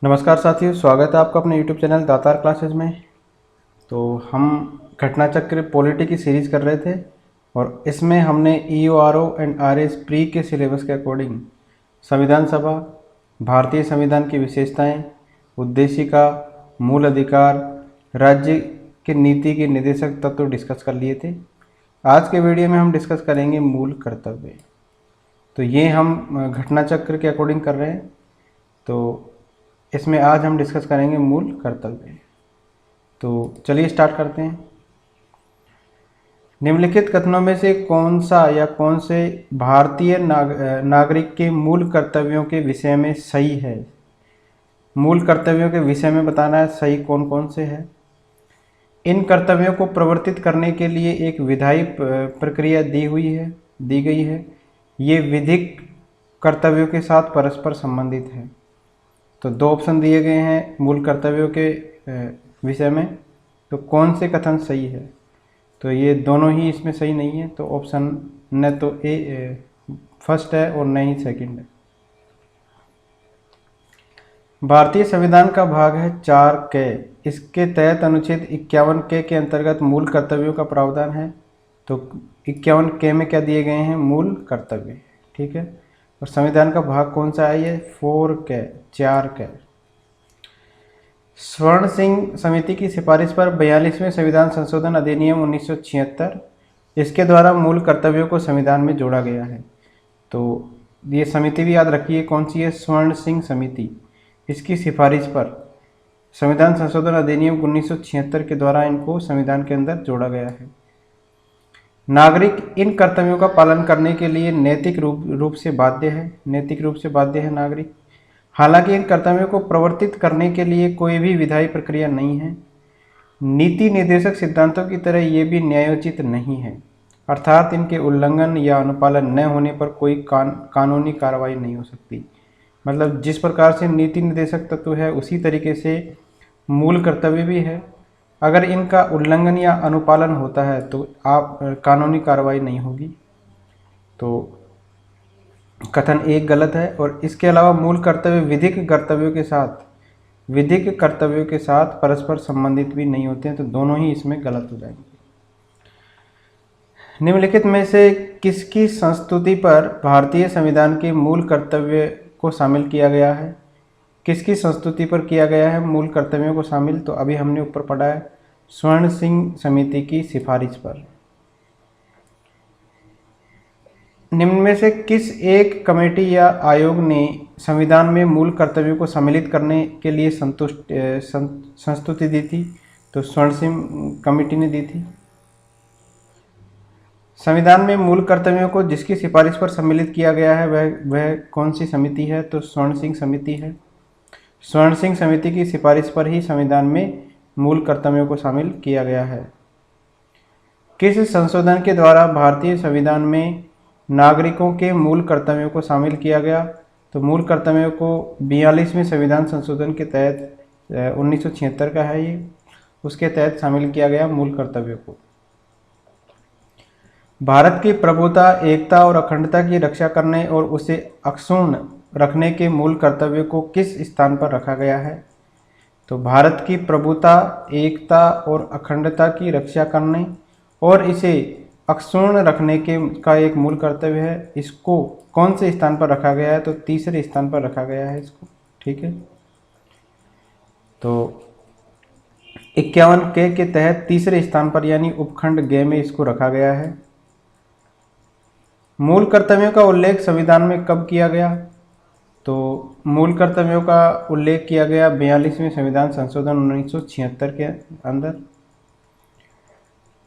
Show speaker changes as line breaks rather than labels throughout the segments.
नमस्कार साथियों, स्वागत है आपका अपने YouTube चैनल दातार क्लासेस में। तो हम घटना चक्र पॉलिटी की सीरीज़ कर रहे थे और इसमें हमने EORO एंड RS प्री के सिलेबस के अकॉर्डिंग संविधान सभा, भारतीय संविधान की विशेषताएं, उद्देशिका, मूल अधिकार, राज्य के नीति के निर्देशक तत्व डिस्कस कर लिए थे। आज के वीडियो में हम डिस्कस करेंगे मूल कर्तव्य। तो ये हम घटना चक्र के अकॉर्डिंग कर रहे हैं। तो इसमें आज हम डिस्कस करेंगे मूल कर्तव्य। तो चलिए स्टार्ट करते हैं। निम्नलिखित कथनों में से कौन सा या कौन से भारतीय नागरिक के मूल कर्तव्यों के विषय में सही है? मूल कर्तव्यों के विषय में बताना है सही कौन कौन से है। इन कर्तव्यों को प्रवर्तित करने के लिए एक विधायी प्रक्रिया दी गई है। ये विधिक कर्तव्यों के साथ परस्पर संबंधित है। तो दो ऑप्शन दिए गए हैं मूल कर्तव्यों के विषय में। तो कौन से कथन सही है? तो ये दोनों ही इसमें सही नहीं है। तो ऑप्शन न तो ए फर्स्ट है और न ही सेकंड है। भारतीय संविधान का भाग है 4 के। इसके तहत अनुच्छेद 51 के अंतर्गत मूल कर्तव्यों का प्रावधान है। तो 51 के में क्या दिए गए हैं? मूल कर्तव्य। ठीक है। और संविधान का भाग कौन सा है? ये 4 के। स्वर्ण सिंह समिति की सिफारिश पर 42वें संविधान संशोधन अधिनियम 1976 इसके द्वारा मूल कर्तव्यों को संविधान में जोड़ा गया है। तो ये समिति भी याद रखिए कौन सी है? स्वर्ण सिंह समिति। इसकी सिफारिश पर संविधान संशोधन अधिनियम 1976 के द्वारा इनको संविधान के अंदर जोड़ा गया है। नागरिक इन कर्तव्यों का पालन करने के लिए नैतिक रूप से बाध्य है नागरिक। हालांकि इन कर्तव्यों को प्रवर्तित करने के लिए कोई भी विधायी प्रक्रिया नहीं है। नीति निर्देशक सिद्धांतों की तरह ये भी न्यायोचित नहीं है, अर्थात इनके उल्लंघन या अनुपालन न होने पर कोई कानूनी कार्रवाई नहीं हो सकती। मतलब जिस प्रकार से नीति निर्देशक तत्व है उसी तरीके से मूल कर्तव्य भी है। अगर इनका उल्लंघन या अनुपालन होता है तो आप कानूनी कार्रवाई नहीं होगी। तो कथन एक गलत है। और इसके अलावा मूल कर्तव्य विधिक कर्तव्यों के साथ परस्पर संबंधित भी नहीं होते हैं। तो दोनों ही इसमें गलत हो जाएंगे। निम्नलिखित में से किसकी संस्तुति पर भारतीय संविधान के मूल कर्तव्य को शामिल किया गया है? किसकी संस्तुति पर किया गया है मूल कर्तव्यों को शामिल? तो अभी हमने ऊपर पढ़ा है स्वर्ण सिंह समिति की सिफारिश पर। निम्न में से किस एक कमेटी या आयोग ने संविधान में मूल कर्तव्यों को सम्मिलित करने के लिए संस्तुति दी थी? तो स्वर्ण सिंह कमेटी ने दी थी। संविधान में मूल कर्तव्यों को जिसकी सिफारिश पर सम्मिलित किया गया है वह कौन सी समिति है? तो स्वर्ण सिंह समिति है। स्वर्ण सिंह समिति की सिफारिश पर ही संविधान में मूल कर्तव्यों को शामिल किया गया है। किस संशोधन के द्वारा भारतीय संविधान में नागरिकों के मूल कर्तव्यों को शामिल किया गया? तो मूल कर्तव्यों को 42वें संविधान संशोधन के तहत 1976 का है ये, उसके तहत शामिल किया गया मूल कर्तव्यों को। भारत की प्रभुता, एकता और अखंडता की रक्षा करने और उसे अक्षुण्ण रखने के मूल कर्तव्य को किस स्थान पर रखा गया है? तो भारत की प्रभुता, एकता और अखंडता की रक्षा करने और इसे अक्षुण्ण रखने का एक मूल कर्तव्य है। इसको कौन से स्थान पर रखा गया है? तो तीसरे स्थान पर रखा गया है इसको। ठीक है। तो 51 के तहत तीसरे स्थान पर यानी उपखंड ग में इसको रखा गया है। मूल कर्तव्यों का उल्लेख संविधान में कब किया गया? तो मूल कर्तव्यों का उल्लेख किया गया 42वें संविधान संशोधन 1976 के अंदर।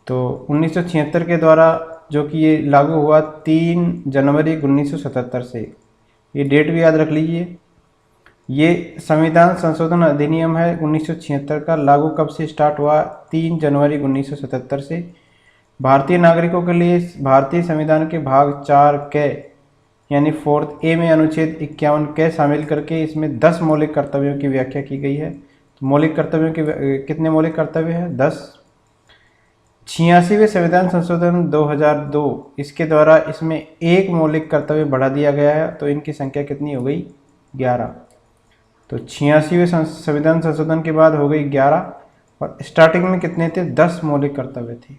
तो 1976 के द्वारा जो कि ये लागू हुआ 3 जनवरी 1977 से, ये डेट भी याद रख लीजिए। ये संविधान संशोधन अधिनियम है 1976 का, लागू कब से स्टार्ट हुआ? 3 जनवरी 1977 से। भारतीय नागरिकों के लिए भारतीय संविधान के भाग 4 के यानी 4th ए में अनुच्छेद 51 के शामिल करके इसमें 10 मौलिक कर्तव्यों की व्याख्या की गई है। तो मौलिक कर्तव्यों के कितने मौलिक कर्तव्य हैं? 10। 86वें संविधान संशोधन 2002 इसके द्वारा इसमें एक मौलिक कर्तव्य बढ़ा दिया गया है। तो इनकी संख्या कितनी हो गई? 11। तो 86वें संविधान संशोधन के बाद हो गई 11, और स्टार्टिंग में कितने थे? 10 मौलिक कर्तव्य थे।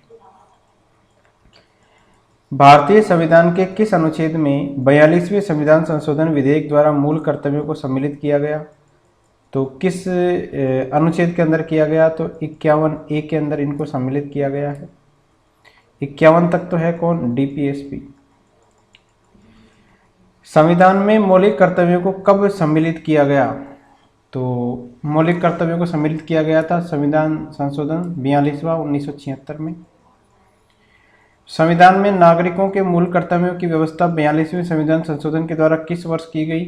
भारतीय संविधान के किस अनुच्छेद में 42वें संविधान संशोधन विधेयक द्वारा मूल कर्तव्यों को सम्मिलित किया गया? तो किस अनुच्छेद के अंदर किया गया? तो 51A के अंदर इनको सम्मिलित किया गया है। 51 तक तो है कौन? DPSP। संविधान में मौलिक कर्तव्यों को कब सम्मिलित किया गया? तो मौलिक कर्तव्यों को सम्मिलित किया गया था संविधान संशोधन 42वां 1976 में। संविधान में नागरिकों के मूल कर्तव्यों की व्यवस्था 42वें संविधान संशोधन के द्वारा किस वर्ष की गई?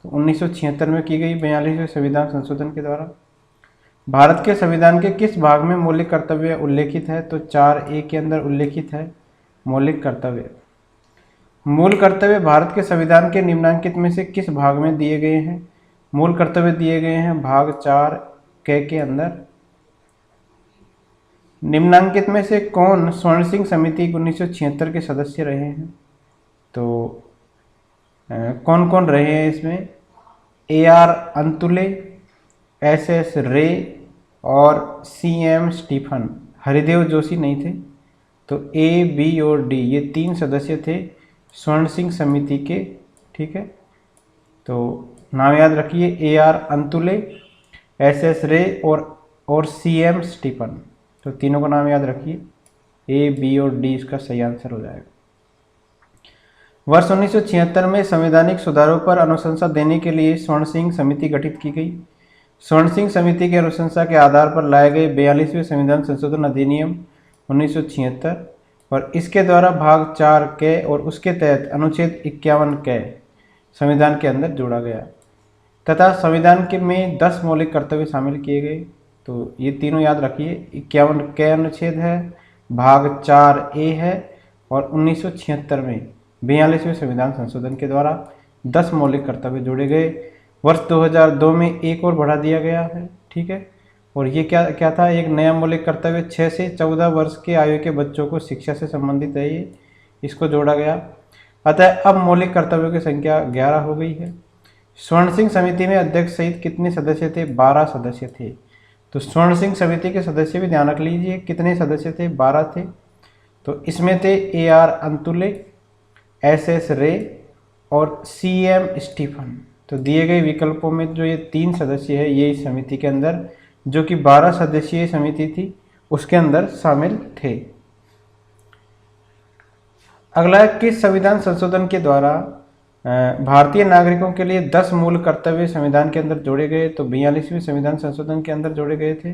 तो 1976 में की गई 42वें संविधान संशोधन के द्वारा। भारत के संविधान के किस भाग में मौलिक कर्तव्य उल्लेखित है? तो 4A के अंदर उल्लेखित है मौलिक कर्तव्य। मूल कर्तव्य भारत के संविधान के निम्नलिखित में से किस भाग में दिए गए हैं? मूल कर्तव्य दिए गए हैं भाग 4K के अंदर। निम्नलिखित में से कौन स्वर्ण सिंह समिति 1976 के सदस्य रहे हैं? तो कौन कौन रहे हैं इसमें? AR अंतुले, SS रे और CM स्टीफन। हरिदेव जोशी नहीं थे। तो A, B और D ये 3 सदस्य थे स्वर्ण सिंह समिति के। ठीक है, तो नाम याद रखिए, AR अंतुले, SS रे और CM स्टीफन। तो तीनों का नाम याद रखिए। A, B और D इसका सही आंसर हो जाएगा। वर्ष 1976 में संवैधानिक सुधारों पर अनुशंसा देने के लिए स्वर्ण सिंह समिति गठित की गई। स्वर्ण सिंह समिति की अनुशंसा के आधार पर लाए गए 42वें संविधान संशोधन अधिनियम 1976 और इसके द्वारा भाग 4K और उसके तहत अनुच्छेद 51K संविधान के अंदर जोड़ा गया तथा संविधान के में 10 मौलिक कर्तव्य शामिल किए गए। तो ये तीनों याद रखिए, 51K अनुच्छेद है, भाग 4A है और 1976 में 42वें संविधान संशोधन के द्वारा 10 मौलिक कर्तव्य जोड़े गए। वर्ष 2002 में एक और बढ़ा दिया गया है। ठीक है, और ये क्या था? एक नया मौलिक कर्तव्य 6 से 14 वर्ष के आयु के बच्चों को शिक्षा से संबंधित है, ये इसको जोड़ा गया। अतः अब मौलिक कर्तव्यों की संख्या 11 हो गई है। स्वर्ण सिंह समिति में अध्यक्ष सहित कितने सदस्य थे? 12 सदस्य थे। तो स्वर्ण सिंह समिति के सदस्य भी ध्यान रख लीजिए, कितने सदस्य थे? 12 थे। तो इसमें थे AR अंतुले, SS रे और CM स्टीफन। तो दिए गए विकल्पों में जो ये 3 सदस्य है ये इस समिति के अंदर, जो कि 12 सदस्यीय समिति थी, उसके अंदर शामिल थे। अगला, किस संविधान संशोधन के द्वारा भारतीय नागरिकों के लिए 10 मूल कर्तव्य संविधान के अंदर जोड़े गए? तो 42वें संविधान संशोधन के अंदर जोड़े गए थे।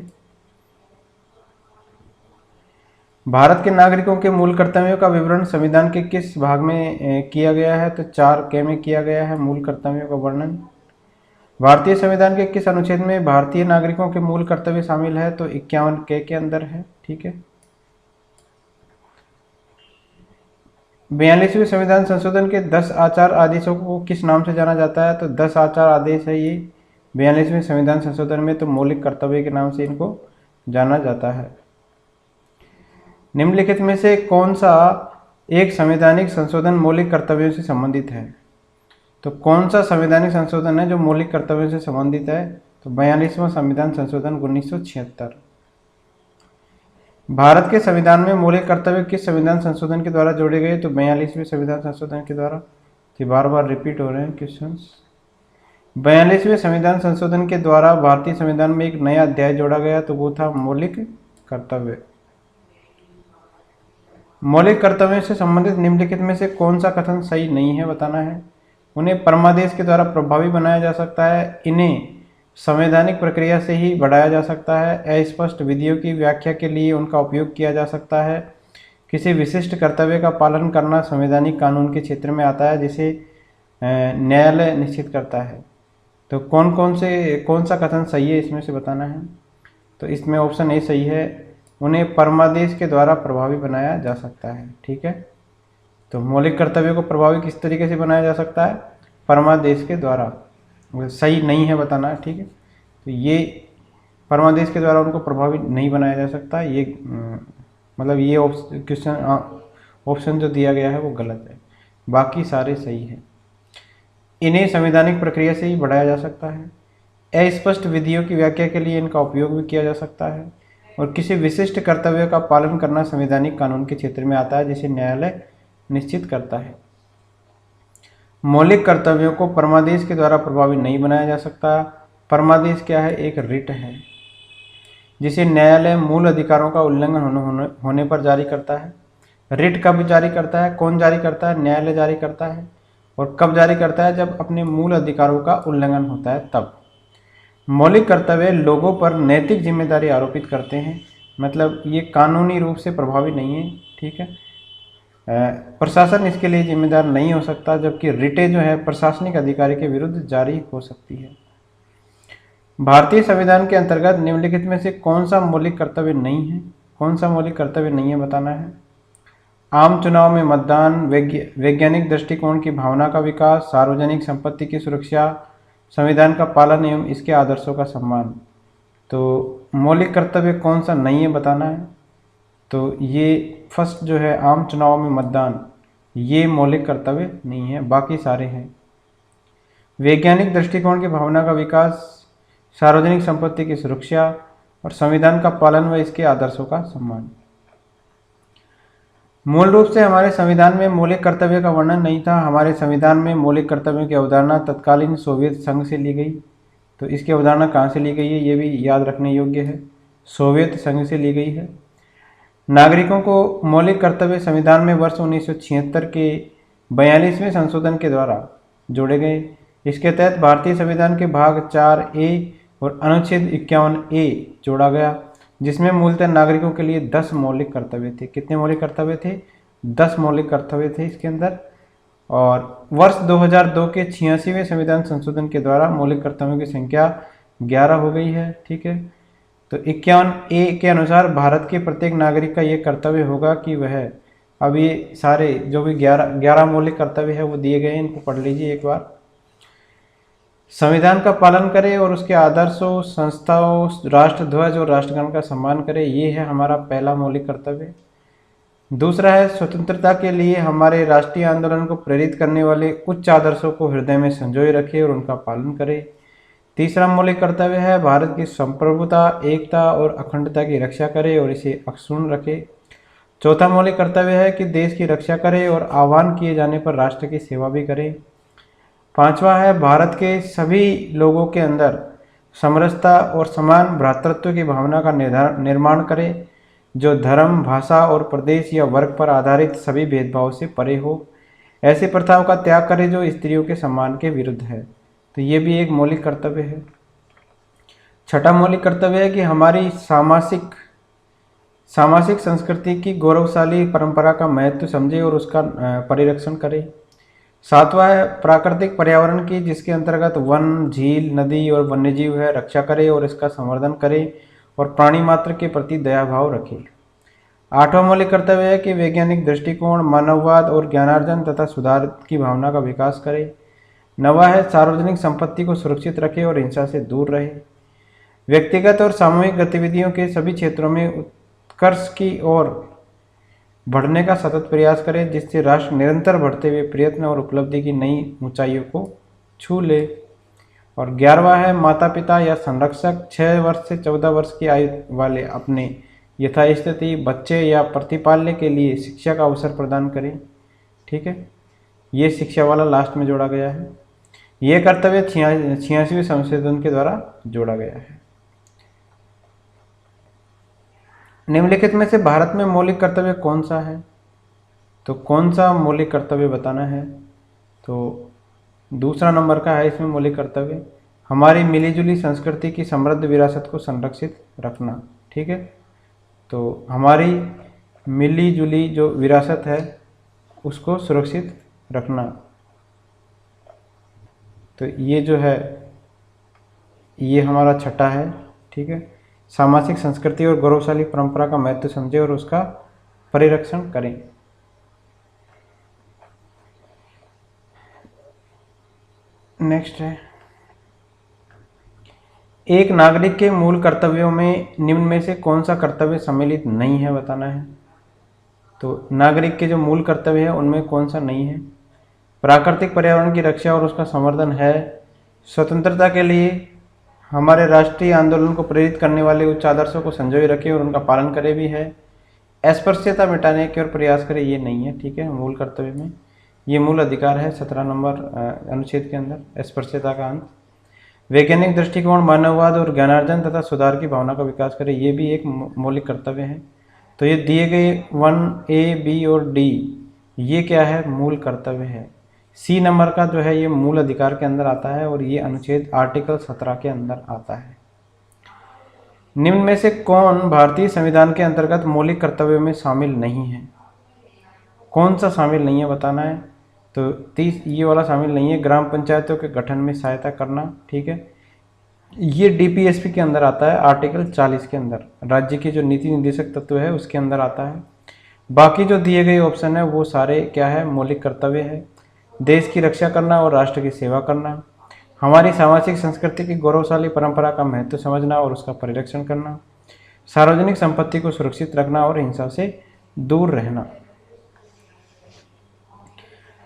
भारत के नागरिकों के मूल कर्तव्यों का विवरण संविधान के किस भाग में किया गया है? तो 4K में किया गया है मूल कर्तव्यों का वर्णन। भारतीय संविधान के किस अनुच्छेद में भारतीय नागरिकों के मूल कर्तव्य शामिल है? तो 51K के अंदर है। ठीक है, 42वें संविधान संशोधन के 10 आचार आदेशों को किस नाम से जाना जाता है? तो 10 आचार आदेश है ये 42वें संविधान संशोधन में, तो मौलिक कर्तव्य के नाम से इनको जाना जाता है। निम्नलिखित में से कौन सा एक संवैधानिक संशोधन मौलिक कर्तव्यों से संबंधित है? तो कौन सा संवैधानिक संशोधन है जो मौलिक कर्तव्यों से संबंधित है? तो 42वां संविधान संशोधन 1976। भारत के संविधान में मौलिक कर्तव्य किस संविधान संशोधन के द्वारा जोड़े गए? तो 42वें संविधान संशोधन के द्वारा। तो बार बार रिपीट हो रहे हैं क्वेश्चंस। 42वें संविधान संशोधन के द्वारा भारतीय संविधान में एक नया अध्याय जोड़ा गया, तो वो था मौलिक कर्तव्य। मौलिक कर्तव्यों से संबंधित निम्नलिखित में से कौन सा कथन सही नहीं है बताना है। उन्हें परमादेश के द्वारा प्रभावी बनाया जा सकता है, इन्हें संवैधानिक प्रक्रिया से ही बढ़ाया जा सकता है, अस्पष्ट विधियों की व्याख्या के लिए उनका उपयोग किया जा सकता है, किसी विशिष्ट कर्तव्य का पालन करना संवैधानिक कानून के क्षेत्र में आता है जिसे न्यायालय निश्चित करता है। तो कौन सा कथन सही है इसमें से बताना है। तो इसमें ऑप्शन ए सही है, उन्हें परमादेश के द्वारा प्रभावी बनाया जा सकता है। ठीक है, तो मौलिक कर्तव्यों को प्रभावी किस तरीके से बनाया जा सकता है? परमादेश के द्वारा। सही नहीं है बताना है। ठीक है, तो ये परमादेश के द्वारा उनको प्रभावी नहीं बनाया जा सकता, ये मतलब ये ऑप्शन जो दिया गया है वो गलत है, बाकी सारे सही हैं। इन्हें संवैधानिक प्रक्रिया से ही बढ़ाया जा सकता है, अस्पष्ट विधियों की व्याख्या के लिए इनका उपयोग भी किया जा सकता है, और किसी विशिष्ट कर्तव्य का पालन करना संवैधानिक कानून के क्षेत्र में आता है, जिसे न्यायालय निश्चित करता है। मौलिक कर्तव्यों को परमादेश के द्वारा प्रभावी नहीं बनाया जा सकता। परमादेश क्या है? एक रिट है जिसे न्यायालय मूल अधिकारों का उल्लंघन होने पर जारी करता है। रिट कब जारी करता है? कौन जारी करता है? न्यायालय जारी करता है। और कब जारी करता है? जब अपने मूल अधिकारों का उल्लंघन होता है तब। मौलिक कर्तव्य लोगों पर नैतिक जिम्मेदारी आरोपित करते हैं, मतलब ये कानूनी रूप से प्रभावी नहीं है, ठीक है। प्रशासन इसके लिए जिम्मेदार नहीं हो सकता, जबकि रिटें जो है प्रशासनिक अधिकारी के विरुद्ध जारी हो सकती है। भारतीय संविधान के अंतर्गत निम्नलिखित में से कौन सा मौलिक कर्तव्य नहीं है? कौन सा मौलिक कर्तव्य नहीं है बताना है। आम चुनाव में मतदान, वैज्ञानिक दृष्टिकोण की भावना का विकास, सार्वजनिक संपत्ति की सुरक्षा, संविधान का पालन एवं इसके आदर्शों का सम्मान। तो मौलिक कर्तव्य कौन सा नहीं है बताना है। तो ये फर्स्ट जो है आम चुनाव में मतदान, ये मौलिक कर्तव्य नहीं है, बाकी सारे हैं। वैज्ञानिक दृष्टिकोण की भावना का विकास, सार्वजनिक संपत्ति की सुरक्षा और संविधान का पालन व इसके आदर्शों का सम्मान। मूल रूप से हमारे संविधान में मौलिक कर्तव्य का वर्णन नहीं था। हमारे संविधान में मौलिक कर्तव्यों की अवधारणा तत्कालीन सोवियत संघ से ली गई। तो इसकी अवधारणा कहाँ से ली गई है, ये भी याद रखने योग्य है। सोवियत संघ से ली गई है। नागरिकों को मौलिक कर्तव्य संविधान में वर्ष 1976 के 42वें संशोधन के द्वारा जोड़े गए। इसके तहत भारतीय संविधान के भाग 4A और अनुच्छेद 51A जोड़ा गया, जिसमें मूलतः नागरिकों के लिए 10 मौलिक कर्तव्य थे। कितने मौलिक कर्तव्य थे? 10 मौलिक कर्तव्य थे इसके अंदर। और वर्ष 2002 के 86वें संविधान संशोधन के द्वारा मौलिक कर्तव्यों की संख्या 11 हो गई है, ठीक है। तो 51A के अनुसार भारत के प्रत्येक नागरिक का ये कर्तव्य होगा कि वह, अब ये सारे जो भी 11 मौलिक कर्तव्य है वो दिए गए हैं, इनको पढ़ लीजिए एक बार। संविधान का पालन करे और उसके आदर्शों, संस्थाओं, राष्ट्रध्वज और राष्ट्रगान का सम्मान करे, ये है हमारा पहला मौलिक कर्तव्य। दूसरा है स्वतंत्रता के लिए हमारे राष्ट्रीय आंदोलन को प्रेरित करने वाले उच्च आदर्शों को हृदय में संजोए रखे और उनका पालन करे। तीसरा मौलिक कर्तव्य है भारत की संप्रभुता, एकता और अखंडता की रक्षा करे और इसे अक्षुण्ण रखे। चौथा मौलिक कर्तव्य है कि देश की रक्षा करे और आह्वान किए जाने पर राष्ट्र की सेवा भी करे। पांचवा है भारत के सभी लोगों के अंदर समरसता और समान भ्रातृत्व की भावना का निर्माण करे, जो धर्म, भाषा और प्रदेश या वर्ग पर आधारित सभी भेदभाव से परे हो। ऐसी प्रथाओं का त्याग करे जो स्त्रियों के सम्मान के विरुद्ध है। तो ये भी एक मौलिक कर्तव्य है। छठा मौलिक कर्तव्य है कि हमारी सामाजिक संस्कृति की गौरवशाली परंपरा का महत्व समझे और उसका परिरक्षण करे। सातवां है प्राकृतिक पर्यावरण की, जिसके अंतर्गत वन, झील, नदी और वन्यजीव है, रक्षा करे और इसका संवर्धन करे और प्राणी मात्र के प्रति दया भाव रखे। आठवां मौलिक कर्तव्य है कि वैज्ञानिक दृष्टिकोण, मानववाद और ज्ञानार्जन तथा सुधार की भावना का विकास करे। नवा है सार्वजनिक संपत्ति को सुरक्षित रखे और हिंसा से दूर रहे। व्यक्तिगत और सामूहिक गतिविधियों के सभी क्षेत्रों में उत्कर्ष की ओर बढ़ने का सतत प्रयास करे, जिससे राष्ट्र निरंतर बढ़ते हुए प्रयत्न और उपलब्धि की नई ऊंचाइयों को छू ले। और 11वां है माता पिता या संरक्षक 6 वर्ष से 14 वर्ष की आयु वाले अपने यथास्थिति बच्चे या प्रतिपाल्य के लिए शिक्षा का अवसर प्रदान करें, ठीक है। ये शिक्षा वाला लास्ट में जोड़ा गया है। ये कर्तव्य 86वें संशोधन के द्वारा जोड़ा गया है। निम्नलिखित में से भारत में मौलिक कर्तव्य कौन सा है? तो कौन सा मौलिक कर्तव्य बताना है। तो दूसरा नंबर का है इसमें मौलिक कर्तव्य, हमारी मिलीजुली संस्कृति की समृद्ध विरासत को संरक्षित रखना, ठीक है। तो हमारी मिलीजुली जो विरासत है उसको सुरक्षित रखना, तो ये जो है ये हमारा छठा है, ठीक है। सामाजिक संस्कृति और गौरवशाली परंपरा का महत्व समझे और उसका परिरक्षण करें। नेक्स्ट है एक नागरिक के मूल कर्तव्यों में निम्न में से कौन सा कर्तव्य सम्मिलित नहीं है बताना है। तो नागरिक के जो मूल कर्तव्य है उनमें कौन सा नहीं है। प्राकृतिक पर्यावरण की रक्षा और उसका संवर्धन है। स्वतंत्रता के लिए हमारे राष्ट्रीय आंदोलन को प्रेरित करने वाले उच्च आदर्शों को संजोए रखे और उनका पालन करे भी है। अस्पृश्यता मिटाने की ओर प्रयास करे, ये नहीं है, ठीक है। मूल कर्तव्य में ये मूल अधिकार है 17 नंबर अनुच्छेद के अंदर, अस्पृश्यता का अंत। वैज्ञानिक दृष्टिकोण, मानववाद और ज्ञानार्जन तथा सुधार की भावना का विकास करे, ये भी एक मौलिक कर्तव्य है। तो ये दिए गए 1A, B और D ये क्या है, मूल कर्तव्य है। C नंबर का जो है ये मूल अधिकार के अंदर आता है और ये अनुच्छेद आर्टिकल 17 के अंदर आता है। निम्न में से कौन भारतीय संविधान के अंतर्गत मौलिक कर्तव्यों में शामिल नहीं है? कौन सा शामिल नहीं है बताना है। तो 30 ये वाला शामिल नहीं है, ग्राम पंचायतों के गठन में सहायता करना, ठीक है। ये DPSP के अंदर आता है, आर्टिकल 40 के अंदर, राज्य की जो नीति निर्देशक तत्व है उसके अंदर आता है। बाकी जो दिए गए ऑप्शन है वो सारे क्या है, मौलिक कर्तव्य है। देश की रक्षा करना और राष्ट्र की सेवा करना, हमारी सामाजिक संस्कृति की गौरवशाली परंपरा का महत्व समझना और उसका परिरक्षण करना, सार्वजनिक संपत्ति को सुरक्षित रखना और हिंसा से दूर रहना।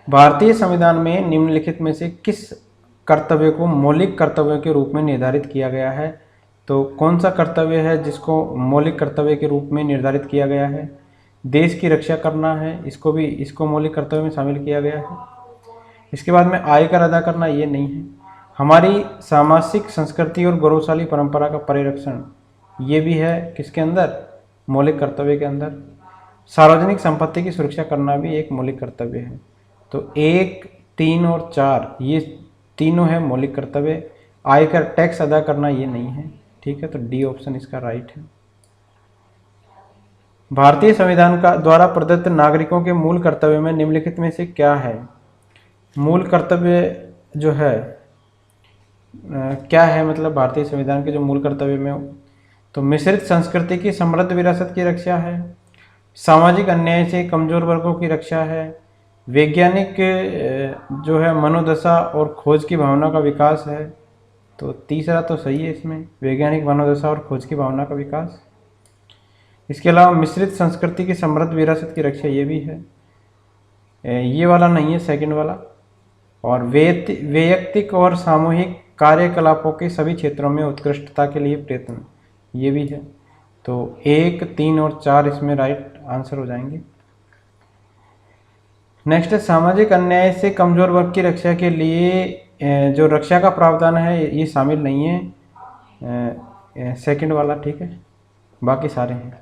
भारतीय संविधान में निम्नलिखित में से किस कर्तव्य को मौलिक कर्तव्यों के रूप में निर्धारित किया गया है? तो कौन सा कर्तव्य है जिसको मौलिक कर्तव्य के रूप में निर्धारित किया गया है? देश की रक्षा करना है, इसको मौलिक कर्तव्य में शामिल किया गया है। इसके बाद में आयकर अदा करना, ये नहीं है। हमारी सामाजिक संस्कृति और गौरवशाली परंपरा का परिरक्षण, ये भी है किसके अंदर, मौलिक कर्तव्य के अंदर। सार्वजनिक संपत्ति की सुरक्षा करना भी एक मौलिक कर्तव्य है। तो 1, 3 और 4 ये तीनों है मौलिक कर्तव्य। आयकर टैक्स अदा करना ये नहीं है, ठीक है। तो डी ऑप्शन इसका राइट है। भारतीय संविधान का द्वारा प्रदत्त नागरिकों के मूल कर्तव्य में निम्नलिखित में से क्या है? मूल कर्तव्य जो है क्या है, मतलब भारतीय संविधान के जो मूल कर्तव्य में, तो मिश्रित संस्कृति की समृद्ध विरासत की रक्षा है, सामाजिक अन्याय से कमजोर वर्गों की रक्षा है, वैज्ञानिक जो है मनोदशा और खोज की भावना का विकास है। तो तीसरा तो सही है इसमें, वैज्ञानिक मनोदशा और खोज की भावना का विकास। इसके अलावा मिश्रित संस्कृति की समृद्ध विरासत की रक्षा, ये भी है। ये वाला नहीं है, सेकंड वाला। और वैयक्तिक और सामूहिक कार्यकलापों के सभी क्षेत्रों में उत्कृष्टता के लिए प्रयत्न, ये भी है। तो 1, 3 और 4 इसमें राइट आंसर हो जाएंगे। नेक्स्ट है सामाजिक अन्याय से कमजोर वर्ग की रक्षा के लिए जो रक्षा का प्रावधान है ये शामिल नहीं है, सेकंड वाला, ठीक है। बाकी सारे हैं।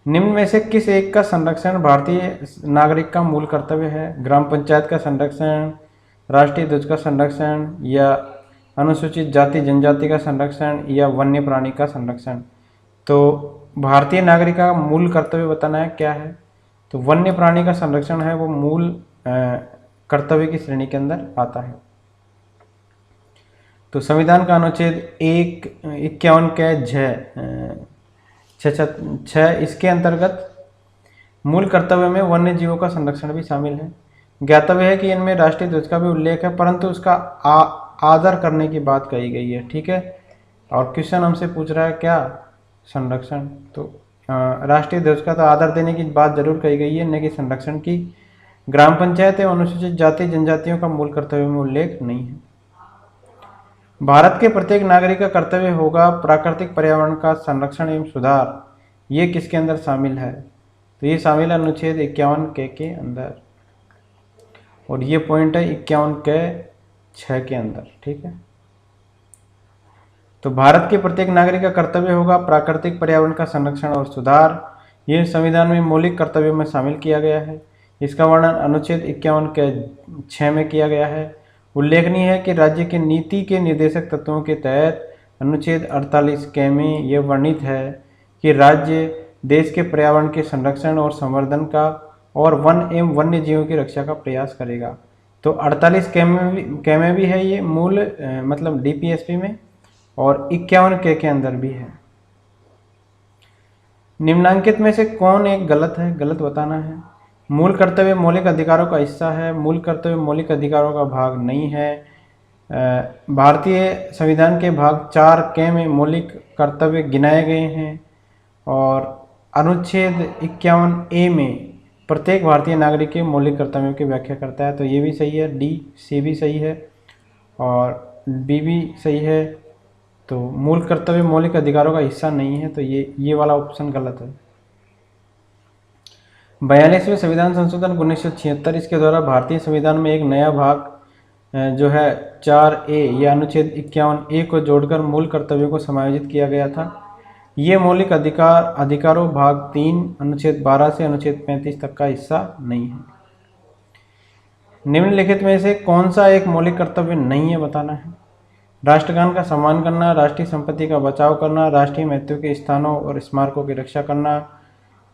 निम्न में से किस एक का संरक्षण भारतीय नागरिक का मूल कर्तव्य है? ग्राम पंचायत का संरक्षण, राष्ट्रीय ध्वज का संरक्षण, या अनुसूचित जाति जनजाति का संरक्षण, या वन्य प्राणी का संरक्षण। तो भारतीय नागरिक का मूल कर्तव्य बताना है क्या है। तो वन्य प्राणी का संरक्षण है, वो मूल कर्तव्य की श्रेणी के अंदर आता है। तो संविधान का अनुच्छेद 51 के 6 इसके अंतर्गत मूल कर्तव्य में वन्य जीवों का संरक्षण भी शामिल है। ज्ञातव्य है कि इनमें राष्ट्रीय ध्वज का भी उल्लेख है, परंतु उसका आदर करने की बात कही गई है, ठीक है। और क्वेश्चन हमसे पूछ रहा है क्या, संरक्षण। तो राष्ट्रीय ध्वज का तो आदर देने की बात जरूर कही गई है, न कि संरक्षण की। ग्राम पंचायत एवं अनुसूचित जाति जनजातियों का मूल कर्तव्य में उल्लेख नहीं है। भारत के प्रत्येक नागरिक का कर्तव्य होगा प्राकृतिक पर्यावरण का संरक्षण एवं सुधार, ये किसके अंदर शामिल है? तो ये शामिल है अनुच्छेद 51 के अंदर, और ये पॉइंट है 51 के 6 के अंदर, ठीक है। तो भारत के प्रत्येक नागरिक का कर्तव्य होगा प्राकृतिक पर्यावरण का संरक्षण और सुधार, ये संविधान में मौलिक कर्तव्यों में शामिल किया गया है। इसका वर्णन अनुच्छेद 51 के 6 में किया गया है। उल्लेखनीय है कि राज्य के नीति के निर्देशक तत्वों के तहत अनुच्छेद 48 के में यह वर्णित है कि राज्य देश के पर्यावरण के संरक्षण और संवर्धन का और वन एवं वन्य जीवों की रक्षा का प्रयास करेगा। तो 48 के में भी है ये मूल मतलब DPSP में, और 51 के अंदर भी है। निम्नांकित में से कौन एक गलत है, गलत बताना है। मूल कर्तव्य मौलिक अधिकारों का हिस्सा है, मूल कर्तव्य मौलिक अधिकारों का भाग नहीं है। भारतीय संविधान के भाग 4 के में मौलिक कर्तव्य गिनाए गए हैं, और अनुच्छेद 51A में प्रत्येक भारतीय नागरिक के मौलिक कर्तव्यों की व्याख्या करता है। तो ये भी सही है, D, C भी सही है। और बी भी सही है। तो मूल कर्तव्य मौलिक अधिकारों का हिस्सा नहीं है, तो ये वाला ऑप्शन गलत है। 42वें संविधान संशोधन 1976, इसके द्वारा भारतीय संविधान में एक नया भाग जो है 4A या अनुच्छेद 51A को जोड़कर मूल कर्तव्यों को समायोजित किया गया था। ये मौलिक अधिकारों भाग 3 अनुच्छेद 12 से अनुच्छेद 35 तक का हिस्सा नहीं है। निम्नलिखित में से कौन सा एक मौलिक कर्तव्य नहीं है, बताना है। राष्ट्रगान का सम्मान करना, राष्ट्रीय संपत्ति का बचाव करना, राष्ट्रीय महत्व के स्थानों और स्मारकों की रक्षा करना,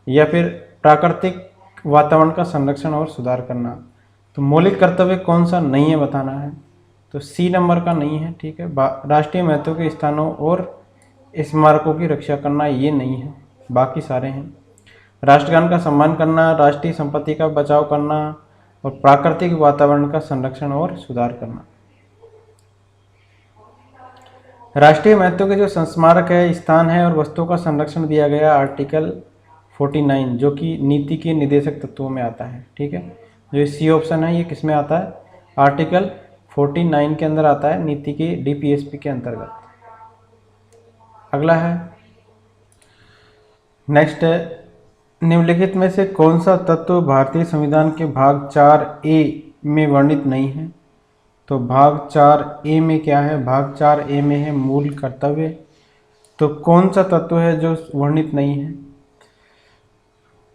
या फिर प्राकृतिक वातावरण का संरक्षण और सुधार करना। तो मौलिक कर्तव्य कौन सा नहीं है, बताना है। तो सी नंबर का नहीं है, ठीक है। राष्ट्रीय महत्व के स्थानों और स्मारकों की रक्षा करना, ये नहीं है, बाकी सारे हैं। राष्ट्रगान का सम्मान करना, राष्ट्रीय संपत्ति का बचाव करना और प्राकृतिक वातावरण का संरक्षण और सुधार करना। राष्ट्रीय महत्व के जो स्मारक है, स्थान है और वस्तुओं का संरक्षण दिया गया आर्टिकल 49, जो कि नीति के निर्देशक तत्वों में आता है, ठीक है। जो सी ऑप्शन है ये किस में आता है, आर्टिकल 49 के अंदर आता है, नीति के DPSP के अंतर्गत। अगला है, नेक्स्ट है, निम्नलिखित में से कौन सा तत्व भारतीय संविधान के भाग 4A में वर्णित नहीं है। तो भाग 4A में क्या है, भाग 4A में है मूल कर्तव्य। तो कौन सा तत्व है जो वर्णित नहीं है।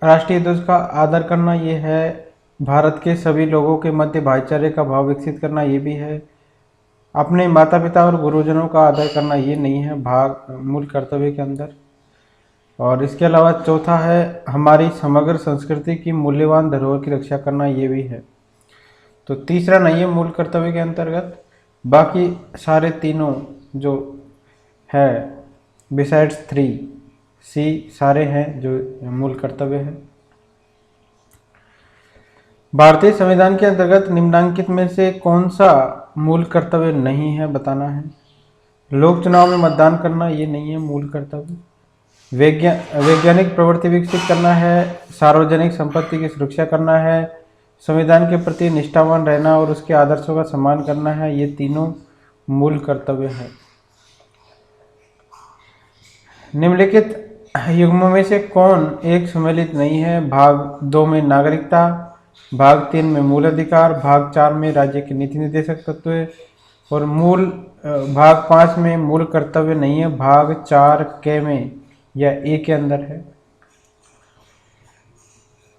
राष्ट्रीय ध्वज का आदर करना, ये है। भारत के सभी लोगों के मध्य भाईचारे का भाव विकसित करना, ये भी है। अपने माता पिता और गुरुजनों का आदर करना, ये नहीं है भाग मूल कर्तव्य के अंदर। और इसके अलावा चौथा है, हमारी समग्र संस्कृति की मूल्यवान धरोहर की रक्षा करना, ये भी है। तो तीसरा नहीं है मूल कर्तव्य के अंतर्गत। बाकी सारे तीनों जो है बिसाइड्स 3C सारे हैं जो मूल कर्तव्य है। भारतीय संविधान के अंतर्गत निम्नलिखित में से कौन सा मूल कर्तव्य नहीं है, बताना है। लोक चुनाव में मतदान करना, ये नहीं है मूल कर्तव्य। वैज्ञानिक प्रवृत्ति विकसित करना है, सार्वजनिक संपत्ति की सुरक्षा करना है, संविधान के प्रति निष्ठावान रहना और उसके आदर्शों का सम्मान करना है, ये तीनों मूल कर्तव्य है। निम्नलिखित युग्मों में से कौन एक सम्मिलित नहीं है। भाग 2 में नागरिकता, भाग 3 में मूल अधिकार, भाग 4 में राज्य के नीति निर्देशक तत्व और भाग 5 में मूल कर्तव्य नहीं है, भाग 4K में या A के अंदर है।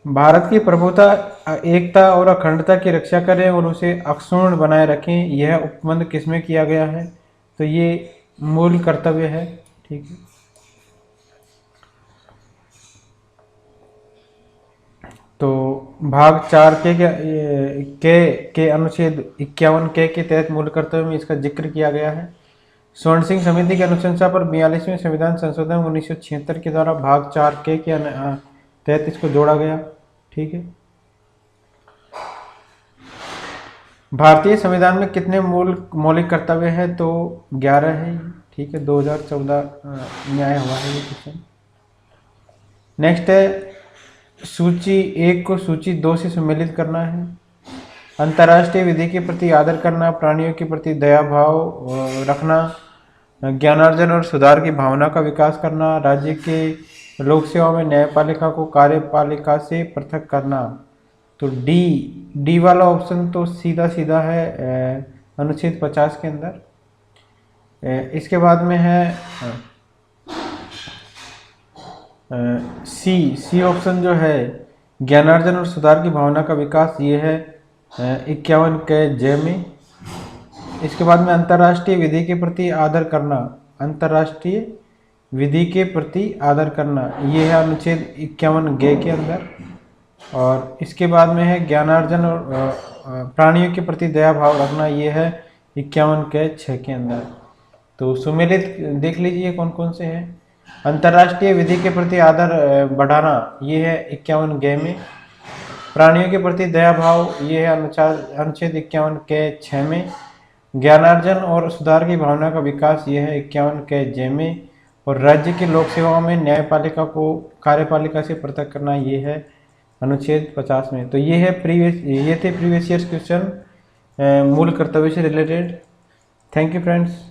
भारत की प्रभुता, एकता और अखंडता की रक्षा करें और उसे अक्षुण्ण बनाए रखें, यह उपबंध किसमें किया गया है। तो ये मूल कर्तव्य है, ठीक है। तो भाग 4K के अनुच्छेद 51K के तहत मूल कर्तव्य में इसका जिक्र किया गया है। स्वर्ण सिंह समिति की अनुशंसा पर 42वें संविधान संशोधन 1976 के द्वारा भाग 4K के तहत इसको जोड़ा गया, ठीक है। भारतीय संविधान में कितने मौलिक कर्तव्य है, तो 11 है, ठीक है। 2014 में आया हुआ है ये क्वेश्चन। नेक्स्ट है, सूची 1 को सूची 2 से सम्मिलित करना है। अंतर्राष्ट्रीय विधि के प्रति आदर करना, प्राणियों के प्रति दया भाव रखना, ज्ञानार्जन और सुधार की भावना का विकास करना, राज्य के लोक सेवा में न्यायपालिका को कार्यपालिका से पृथक करना। तो डी वाला ऑप्शन तो सीधा है अनुच्छेद 50 के अंदर। इसके बाद में है सी ऑप्शन जो है ज्ञानार्जन और सुधार की भावना का विकास, ये है 51J में। इसके बाद में अंतर्राष्ट्रीय विधि के प्रति आदर करना, अंतर्राष्ट्रीय विधि के प्रति आदर करना, ये है अनुच्छेद 51G के अंदर। और इसके बाद में है ज्ञानार्जन और प्राणियों के प्रति दया भाव रखना, ये है 51K6 के अंदर। तो सुमेलित देख लीजिए कौन कौन से हैं। अंतर्राष्ट्रीय विधि के प्रति आदर बढ़ाना, ये है 51G में। प्राणियों के प्रति दया भाव, ये है अनुच्छेद 51K6 में। ज्ञानार्जन और सुधार की भावना का विकास, ये है 51K में। और राज्य की लोक सेवाओं में न्यायपालिका को कार्यपालिका से पृथक करना, ये है अनुच्छेद 50 में। तो ये थे प्रीवियस ईयर्स क्वेश्चन मूल कर्तव्य से रिलेटेड। Thank you friends.